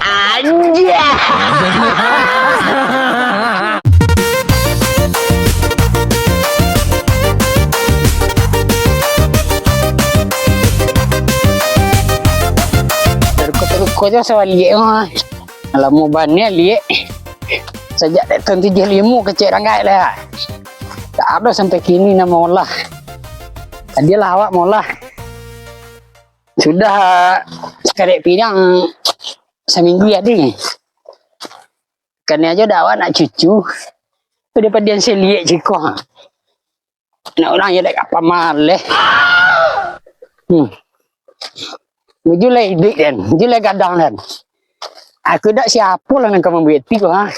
Anjir. Teruk-teruk aja saya lihat mah. Kalau mau bannya lihat. Sejak tahun 75 kecil rangai lah. Tak ada sampai kini nama Allah. Dia lah awak maulah. Sudah sekarang pinang seminggu ya ding. Karena aja dah awak nak cucu. Daripada dia seliek cikoh. Nak orang yang dak apa maleh. Julai dik dan, julai gadang dan. Aku dak siapa lah nak kamu buat tiko ha.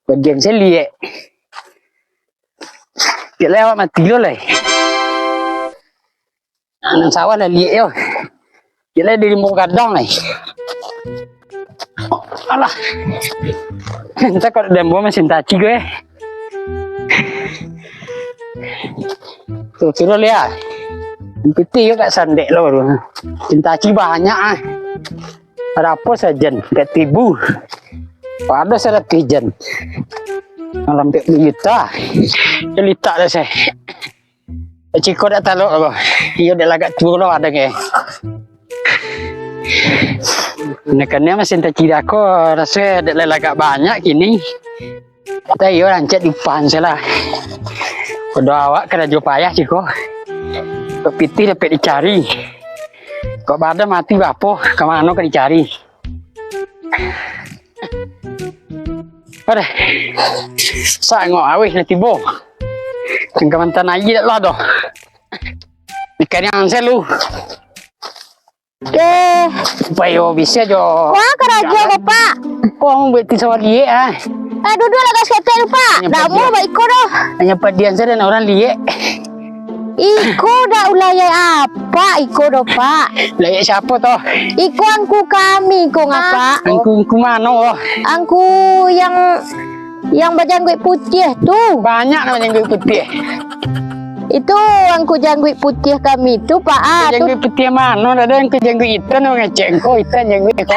Bagian seliek. Dia lewat mati lo lah. Anak sawah lah lihat yo. Dia lah dari mau gadang lah. Alah. Entah kalau dembo mesin taci gue. Tuh turun lihat. Piti yo kat sandek lo. Cintaci banyak ah. Ada apa saja? Kat tibu. Ada seratus jen. Malam 40 juta. Celita dah saya. Ciko dah taluk aku. Ia dah lagak turun ada ke. Nekannya mesin taci aku rasa dah lagak banyak kini. Kita ia rancet di depan salah. Udah awak kena jual payah Ciko. Piti dapat dicari. Kok pada mati bapo kemana kena dicari. Ada. Sanggup awih nanti bo. Tengah mantan aja dah lah doh. Ikan yang selu. Bayo bisa jo. Wah keraja bapak. Kong beti sama dia ah. Duduk lah kat setel pak. Dah mau baik ko doh. Hanya padian saya dan orang liek. Iko dah ulayai apa? Iko doh pak. Liek siapa toh? Iko angku kami ko ngapa? Angku mana oh? Angku yang berjanggut putih tu. Banyak namanya janggut putih. Itu angku janggut putih kami tu pak. Janggut putih mana? Ada yang janggut hitam orang ngecek ko hitam janggut ko.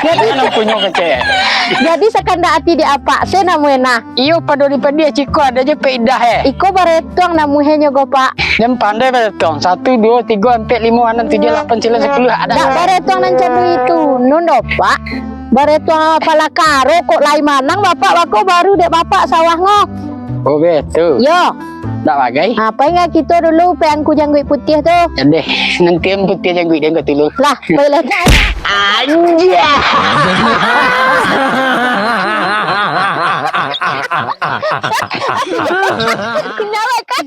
Jadi nak punya kecek. Jadi sekanda hati di apa? Saya namuena. Iyo padori dia Ciko ada je pedah Iko baretong namuhenya go pak. Dia pandai baretong 1, 2, 3, 4, 5, 6, 7, 8, 9, 10 ada. Tak baretong nan candu itu. Nundo pak. Baretong pala karo kok lain manang bapak wako baru dek bapak sawah ngok. Oh betul. Yo. Tak bagai. Apa ingat kita dulu peangku janggut putih tu? Jadi nanti yang putih janggut dia kau dulu. Lah, boleh. Anjir. Kenapa kan?